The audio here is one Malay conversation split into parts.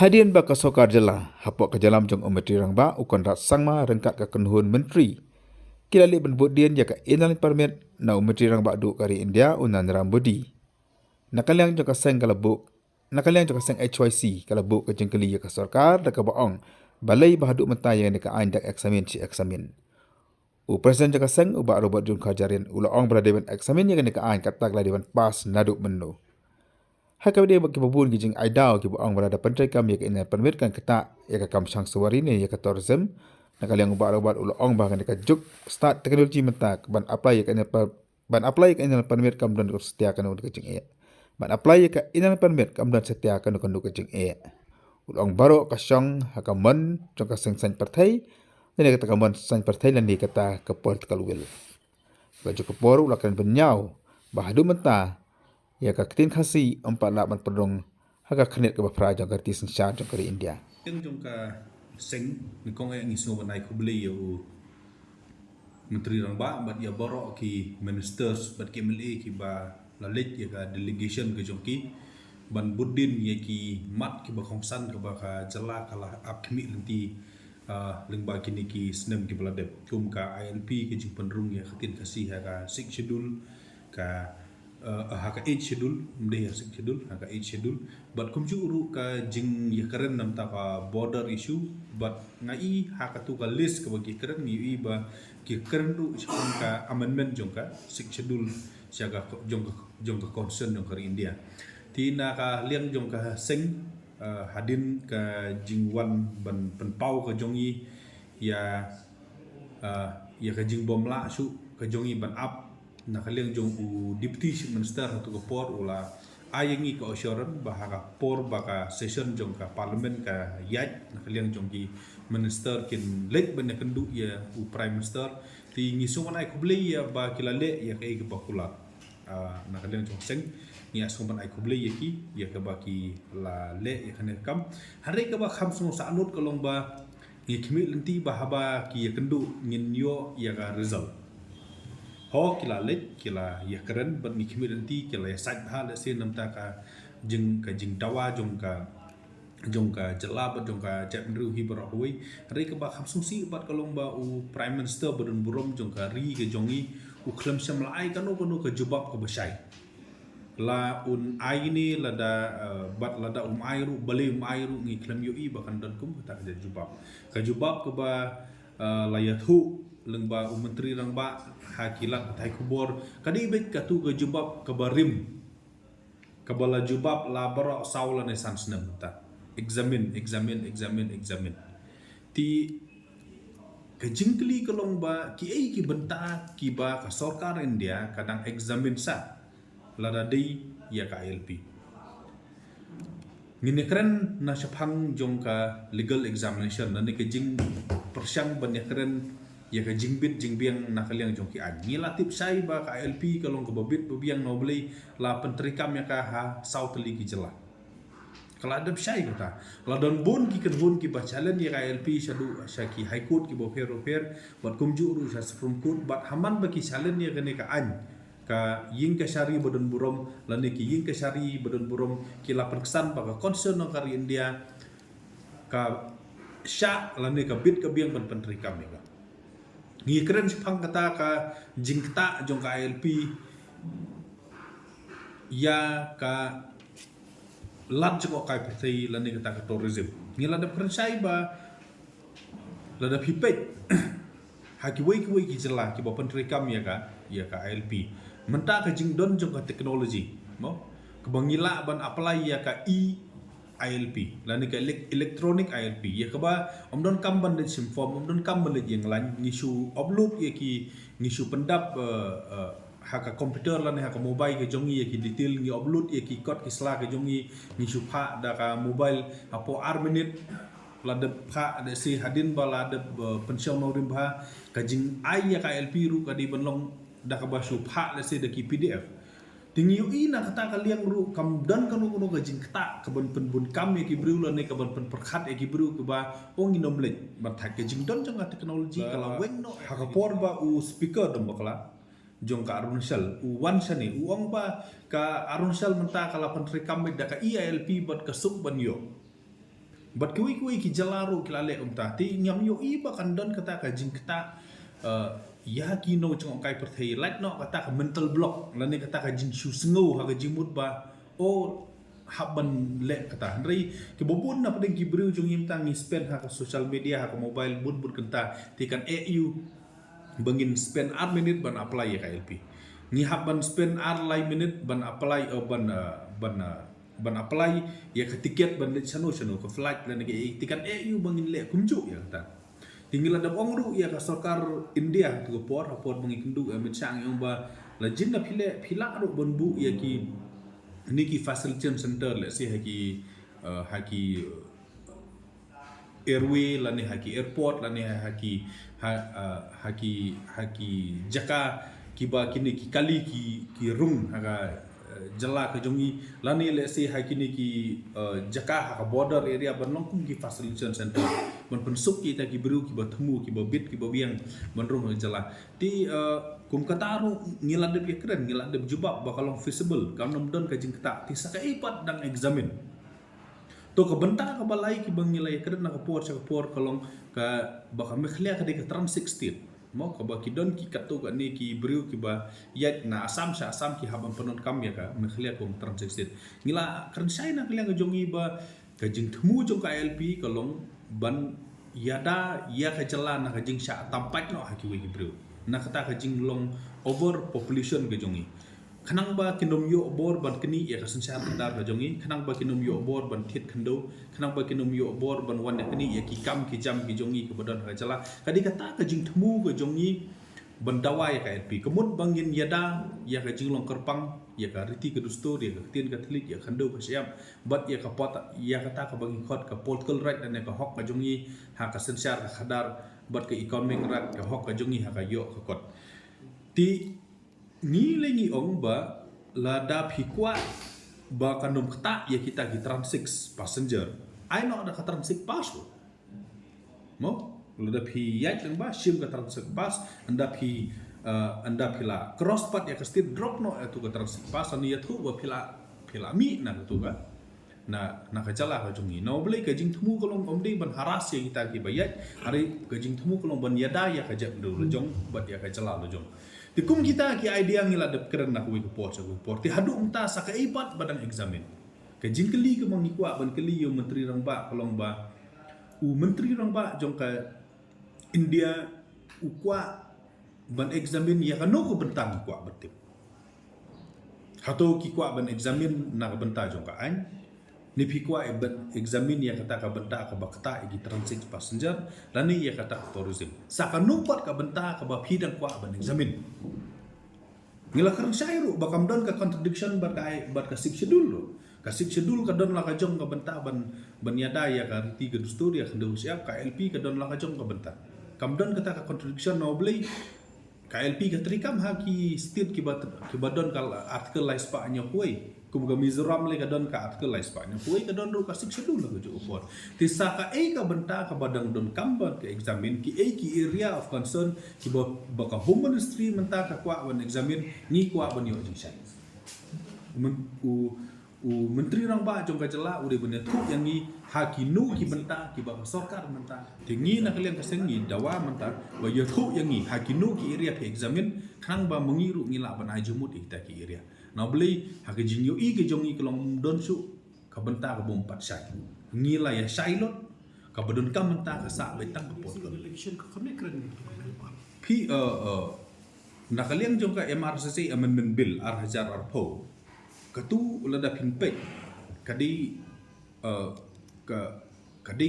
Hadian ba kasokar jela, hapok ke jalam jong umetri rang ba, ukon rat sangma rengkat ke kenhun menteri. Kila li ben budian jaka inal permit na umetri rang ba du kari India unan rambudi. Nakaliang jong kaseng kalabuk, nakaliang jong kaseng HYC kalabuk ke jengkeli ya kasokar da ka baong, balai bahaduk mentah yang nika ain dak eksamin si eksamin. U presiden jaka seng ubak robot jong kajarin ulaong berada ben eksamin yang nika ain katak la dewan pas naduk menu. Hakau dia bagi babun gijing aidau ki buang berada pentrai kami ya ina permit kan kata ya ka kam sang suwari ni ya ka tourism nakal yang ubat ulaong bahkan ka juk start teknologi mentak ban apply ya ina ban apply ya ina permit kam dan setia kan untuk gijing e ban apply ya ina permit kam dan setia kan untuk gijing e ulaong baru ka syang hakam man jong ka seng san partai ni kata kam san partai lan ni kata ka political will baju ka poru lakan benyau bahadu mentah ya ka ketin khasi empat lapan pedong haka khnit ka bafra jong karti sensha jong kari India Yang jongka seng ni kong yang isu banai ko beli yo menteri rang ba bat ya borok ki ministers bat ki meli ki ba lalit ya ka delegation ke jongki ban budin ya ki mat ki ba khongsan ke ba ka jala kala ap kmi lenti lengba kini ki snem ki beladep kum ka ILP ki jing penrung ya khatin kasih ya ka 6 schedule ka haka 8 schedule mde ya 6 schedule haka 8 schedule but kum ju uru ka jing ya keren nam ta ka border issue but ngai haka tu ka list ka bagi keren mi ba ki keren tu sepun ka amendment jong ka 6 schedule siaga jong ka concern jong ka India tina ka liang jong ka seng hadin ka jingwan ban penpau ka jongi ya ya ka jing bom la su ka jongi ban up nakaliang jong u deputy minister hatu ka por ula ayangi ka assurance bahaka por baka session jong ka parliament ka yat nakaliang jong ki minister kin lek ban kendu ya u prime minister ti ngisung ai kuble ya ba kilale ya ka ig bakula nakaliang jong seng ni asumban ai kuble ya ki ya ka baki la le ya kan kam hari ka ba kham sung sa anut kolong ba ngi kimi lenti ba haba ki ya kendu ngin yo ya ka result ho kila lek kila ya keren ban ni kimi lenti kila ya sat ha le sin namta ka jing dawa jong ka jela ba jong ka jap ru hi bro hui hari ka ba kham sung si bat kolong ba u prime minister badun burom jong ka ri ke jongi u khlem sam la ai kanu ka jubab ka basai la un ai ni lada bat lada ai ru bale ai ru ngi khlem yo i bakan dan kum ta ka jubab ka ba la ya thu lengba menteri rang ba hakilat thai kubor kadi bet ka tu ka jubab ka barim ka bala jubab la bara saula ne sans nem ta examine ti ka jingkli kalong ba ki ai ki benta ki ba ka sarkar India kadang examine sa lada dei ya ka ILP ngine keren na syapang jong ka legal examination na ni ka jing persyang ban ya keren ya ka jingbiang nakaliang jong ki an ngilatip sai ba ka ILP kalong ka babit babiang nobli la pentrikam ya ka ha sautli ki jela kala adab sai kata la don bon ki kan bon ki ba challenge ya ka ILP shadu syaki high court ki bo fer bat kumju ru sa supreme court bat haman ba ki challenge ya ka an ka ying ka syari badun burom lani ki ying ka syari badun burom ki la perkesan ba ka concern no kari India ka sya lani ka bit ka biang ban pentrikam ya ngi keren sipang kata ka jingkta jong ka ILP ya ka lat jong ka partai lani kata ka tourism ngi ladap keren sai ba ladap hipet haki wei ki jela ki ba pentrikam ya ka ILP menta ka jing don jong ka teknologi mo kebangila ban apply ya ka ILP lani ka electronic ILP ya ka ba omdon kam ban sim form omdon kam ban yang lan ngisu upload ya ki ngisu pendap haka komputer lan haka mobile ke jongi ya ki detail ngi upload ya ki code ki sla ke jongi ngisu pha da ka mobile apo ar minute lada pha da si hadin bala da pensiun norim ba ka jing ai ya ka ILP ru ka di benlong da ka ba su pha da si da ki PDF tingi yu ina kata kaliang ru kam dan kanu kuno gajing kata kaban penbun kam ya kibru la ne kaban pen perkhat ya kibru ke ba ong inom lek bat ha ke jing don jong teknologi kala weng no ha ka por ba u speaker dom bakla jong ka Arunshal u wan sani u ong ba ka Arunshal menta kala pen rekam da ka ILP bat ka sub ban yo But kui ki jalaru kilale ti nyam yo iba kan don kata ka jing kata ya ki no chong kai perthei like no kata ka mental block lani kata ka jing shu sngo ha ka jimut ba o haban le kata ri ki bobun na padeng ki briu jong yim tang ni spend ha ka social media ha ka mobile bun kenta ti kan eu bangin spend ar minute ban apply ya ka LP ni haban spend ar lai minute ban apply ban apply ya ke tiket ban le chano ke flight lan ke tiket EU bangin le kumju ya ta tinggal ada ongru ya ka sarkar India tu por bangi kendu amit sang yang ba la jinna phila ro banbu ya ki ni ki facilitation center le si haki airway lani haki airport lani haki jaka kiba kini ki kali ki rung haga jala ke jongi lani le se hakini ki jaka ha border area ban longkum ki facilitation center ban pensuk kita ki beru ki bertemu ki bit ki biang ban rong jala ti kum kataru ngiladep ya keren ngiladep jubab bakalong feasible kam nom don ka jing kata ti saka ipat dang examine to ka benta ka balai ki bang nilai keren na ka por kalong ka baka mekhlia ka de ka transit state mo ka ba kidon ki katu ka ni ki briu ki ba yat na asam ki habang penon kam ya ka mekhlia ko transit ngila kan sai na kalian ka jongi ba ka jing themu jong ka LP kalong ban yada ya ka jala na ka jing sha tampat no ha ki wi briu na kata ka jing long over population ka jongi khanang ba kinom yo bor ban kini ya ka sensar dar ka jongi khanang ba kinom yo bor ban thit khando khanang ba kinom yo bor ban wan kini ya ki kam ki jam ki jongi ka bodon ka jala kadi kata ka jing themu ka jongi ban dawa ya ka LP kemut bangin yada ya ka jing long kerpang ya ka riti ka dusto dia ka tien ka thlik ya khando ka siam bat ya ka pot ya kata ka bangi khot ka political right dan ka hok ka jongi ha ka sensar ka khadar bat ka economic right ka hok ka jongi ha ka yo ka kot ti ni lengi ong ba lada phikwa ba kandom kata ya kita ki transit passenger ai no da transit pass mo lada phi yak lang ba sim ka transit pass anda phila cross path ya ka state drop no tu ka transit pass ani ya thu ba phila mi na tu ka na ka jala ka jungi no blai ka jing thumu kolong omding ban haras ya kita ki bayat hari ka jing thumu kolong ban yada ya ka jap do lojong bat ya ka jala lojong ti kum kita ki idea ngila dep keren nak wi ko por ti hadu umta saka ipat badang examen ke jingkeli ke mangikwa ban keli yo menteri rang ba kolong ba menteri rang ba jong ka India ukwa ban examen ya kanu ko bentang kwa betip hato ki kwa ban examen na benta jong ka an ni pikwa examen ya kata ka benta ka bakta igi transit passenger lani ya kata tourism saka numpat ka benta ka ba phidang kwa ban examen ngila karang sairu bakam don ka contradiction bat ka six schedule ka six schedule ka don la ka jong ka benta ban yada ya ka riti ka dusturi ya kendo siap ka LP ka don la ka jong ka benta kam don kata ka contradiction no blai ka LP ka trikam ha ki state ki badon ka article lai spa nya kuai kum ga Mizoram le ka don ka article lai spa nya kuai ka don ro ka six schedule la jo upor ti sa ka ka benta ka badang don kambat ka examine ki area of concern ki ba ka home ministry menta ka kwa ban examine ni kwa ban yo jing menteri rang ba jong ka jala ude bene thu yang ni hakinu ki benta ki ba sarkar menta tingi na kalian kasengi dawa menta ba yo thu yang ni hakinu ki area pe examine khang ba mengiru ngila ban ajumut ita ki area na beli hak jingyo i ke jongi kelong don su ka benta ka bom pat sai ngila ya sailot ka badon kam menta ka sa betang ka pot election ka kami keren pi na kalian jong ka MRCC amendment bill ar po katu lada pinpek kadi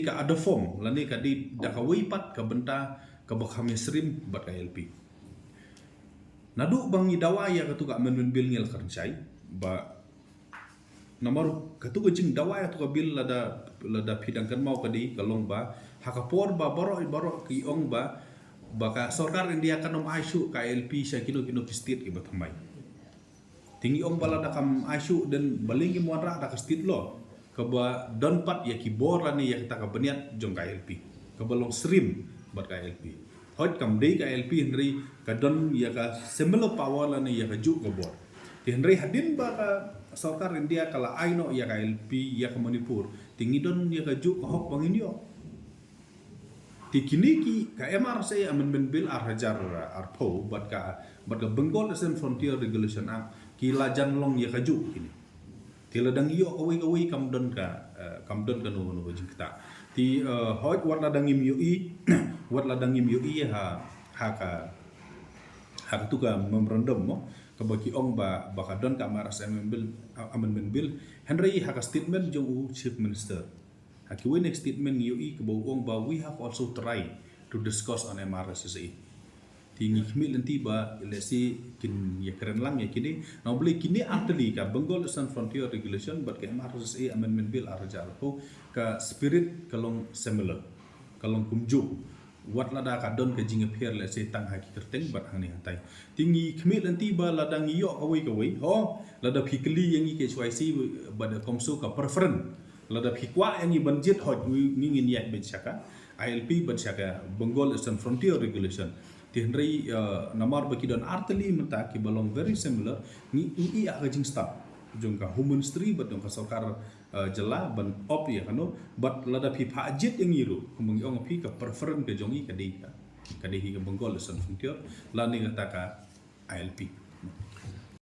ka ada form lani kadi dakawi pat ka benta ka bakhami srim bat ka LP nadu bangi dawa ya katu ka amendment bill ngel karnsai ba nomor katu jing dawa ya tu ka bill lada pidangkan mau kadi kalong ba hakapor ba baro ki ong ba baka sarkar India kanom aisu ka LP sa kino state ki batamai tinggi ong bala dakam aisu dan balingi muara da kastit lo kaba don pat ya kibor lani ya kita kabeniat jong KLP kabalong srim bat KLP hot kam dei KLP henry ka don ya ka similar power lani ya ka ju kabor Henry hadin ba ka sarkar India kala aino ya ka LP ya ka Manipur tingidon ya ka juk ka hok bang India ti kini ki ka MRC amendment bill ar hajar ar po bat ka Bengal Eastern Frontier Regulation Act ki lajan long ya ka juk kini ti ladang iyo away kamdon ka no jing kita ti hoj wat ladang im UI wat ladang im UI ha tu ka memorandum mo kabaki ong ba bakadon ka maras amendment bill Henry haka statement jong chief minister haki we next statement UI ka ong ba we have also tried to discuss on MRSSA tingi kimi lenti ba lesi kin ya keren lang ya kini now beli kini actually ka Bengal Eastern Frontier Regulation but ka MRSSA amendment bill arja ko ka spirit kalong similar kalong kumju wat lada ka don ka jinga pher le se tang haki kerteng bat hang ni hantai tingi khmi lanti ba ladang yo kawai ho lada phikli yang ke HYC bada komso ka preference lada phikwa yang banjit hot ni ngin yak bet saka ILP bat saka Bengal Eastern Frontier Regulation tinrei namar baki don arteli menta ki balong very similar ni i aga jing stop jong ka human ministry bat dong ka sarkar jela ban op ya kano but lada phi phajit yang iru kumang ong phi ka preference ke jongi ka dehi ka Bengal Eastern Frontier la ni kata ka ILP